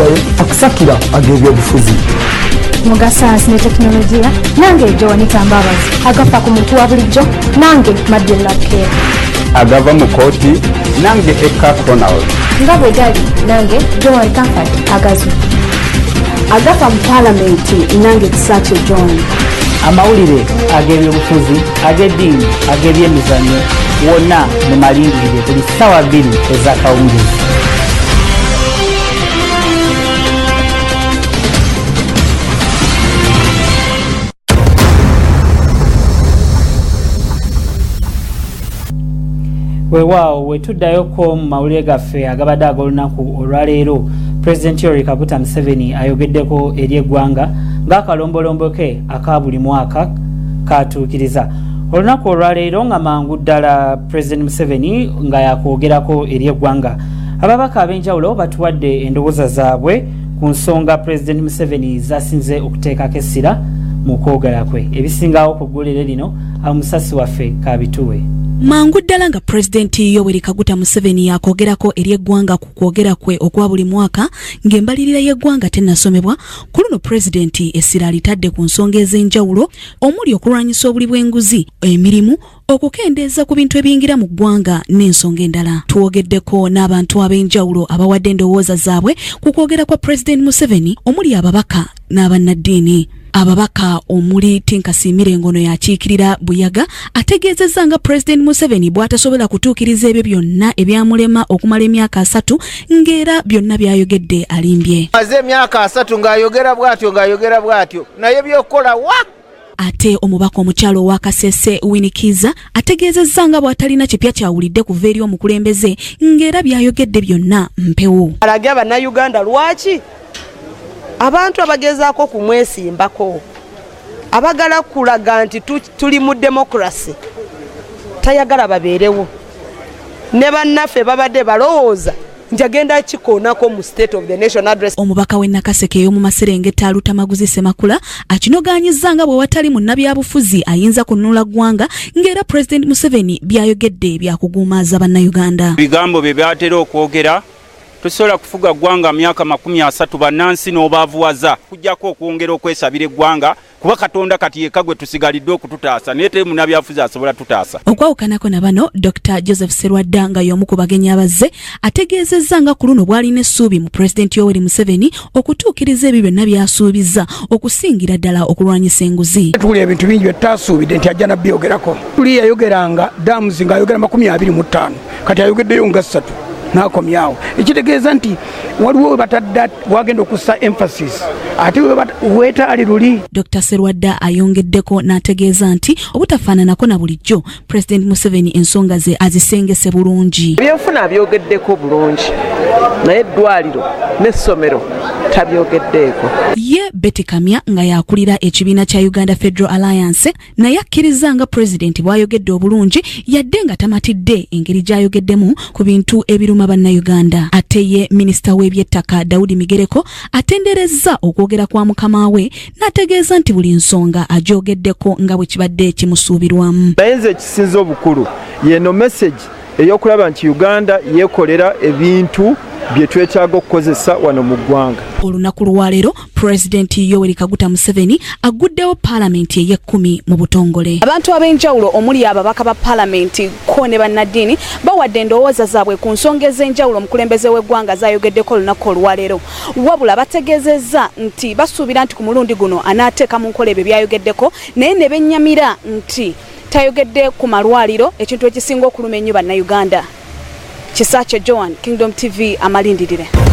Mugabe akusakira ag'ebyobufuzi. Muga sayansi ne tekinologiya nange Joan Tambabazi agafa ku muntu wa bulijjo nange Madeleine Lapke. Agava mu kooti nange Eka Ronald. Nga bwe gali nange Joan Comfort Agazu. Agafa mu Parliament nange Kisaakye John. Amawulire ag'ebyobufuzi ag'eddiini ag'ebyemizannyo wonna mu malindirire buli ssaawa 2 ez'akawungeezi. Weewaawo wetuddayo ko mu mawulire gaffe agabadde ag'olunaku olwaleero President Yoweri Kaguta Museveni ayogeddeko eri eggwanga ng'akalombolombo ke aka buli mwaka katuukiriza. Olunaku olwaleero nga mangu ddala President Museveni nga yakwogerako eri eggwanga. Ababaka ab'enjawulo batuwadde endowooza zaabwe ku nsonga President Museveni zasinze okuteekako essira mu kwogera kwe. Ebisingawo ku ggulire lino amusasi waffe kabituwe. Mangu ddala nga President Yoweri Kaguta Museveni yakogerako eri eggwanga ku kwogera kwe okwa buli mwaka ng'embalirira y'eggwanga tennasomebwa, ku luno President essira alitadde ku nsonga ez'enjawulo omuli okulwanyisa obuli bw'enguzi, emirimu, okukendeeza ku bintu ebiyingira mu ggwanga n'ensonga endala. Twogeddeko n'abantu ab'enjawulo abawadde endowooza zaabwe ku kwogera kwa President Museveni omuli ababaka n'abannaddiini. Ababaka omuli Tinkasimire Ngono yakiikirira Buyaga ategeezezza nga President Museveni bw'atasobola kutuukiriza ebyo byonna ebyamulema okumala emyaka 3 ng'era byonna byayogedde alimbye. Maze emyaka 3 ng'ayogera bw'atyo naye by'okola wa? Ate omubaka omukyalo wa Kasese Winikiza ategeezezza nga bw'atalina kipya kyawulidde kuva eri omukulembeze ng'era byayogedde byonna mpewo. Alage Abannayuganda lwaki abantu abagezaako kumwesimbako abagala kulaga nti tuli mu demokrasi tayagala babeerewo ne bannaffe babadde balowooza nti agenda kikoonako mu State of the Nation address. Omubaka w'e Nakaseke ey'omu Maserengeta Lutamaguzi Semakula akinogaanyizza nga bwe watali munnabyabufuzi ayinza kunnula ggwanga ng'era President Museveni byayogedde byakuguumaaza bannayuganda. Bigambo bye byatera okwogera tusobola kufuga ggwanga myaka 30 bannansi n'obaavuwaza kujjako okwongera okwesabira eggwanga kuba Katonda kati yekka gwe tusigalidde okututaasa naye teri munnabyabufuzi asobola tutaasa. Okwawukanako na bano Dr. Joseph Serwadda nga y'omu ku bagenyi abazze ategeezezza nga ku luno bw'alina essuubi mu President Yoweri Museveni okutuukiriza ebyo byonna by'asuubizza okusingira ddala okulwanyisa enguzi. Tuli ebintu bingi bye tutaasuubidde nti ajja nabyogerako. Tuli yayogeranga dams ng'ayogera 25 kati ayogeddeyo nga 3 nakomyawo ekitegeeza nti waliwo batadda wagenda okussa emphasis ate weta ali luli. Dr. Serwadda ayongeddeko n'ategeeza nti obutafaananako na bulijjo President Museveni ensonga ze azisengese bulungi. Byenfuna byogeddeko bulungi naye eddwaliro n'essomero tabyogeddeeko. Ye Betty Kamya nga yakulira ekibiina kya Uganda Federal Alliance naye akkiriza nga President bw'ayogedde obulungi yadde nga tamatidde engeri gy'ayogeddemu ku bintu ebiruma bannayuganda. Ate ye Minisita w'ebyettaka Daudi Migereko atenderezza okwogera kwa mukama we n'ategeeza nti buli nsonga agyogeddeko nga bwe kibadde kimusuubirwamu. Naye nze ekisinza obukulu yeno message ey'okulaba nti Uganda yeekolera ebintu bye twetaaga okukozesa wano mu ggwanga. Olunaku lwaleero President Yoweri Kaguta Museveni aguddewo Parliament ey'e10 mu butongole. Abantu ab'enjawulo omuli ababaka ba Parliament ko ne bannaddiini bawadde endowooza zaabwe ku nsonga ez'enjawulo omukulembeze w'eggwanga zaayogeddeko olunaku olwaleero. Wabula bategeezezza nti basuubira nti ku mulundi guno anaateeka mu nkola ebyo byayogeddeko naye ne bennyamira nti tayogedde ku malwaliro ekintu ekisinga okuluma ennyo bannayuganda. Kisaakye Joan, Kingdom TV amalindirire.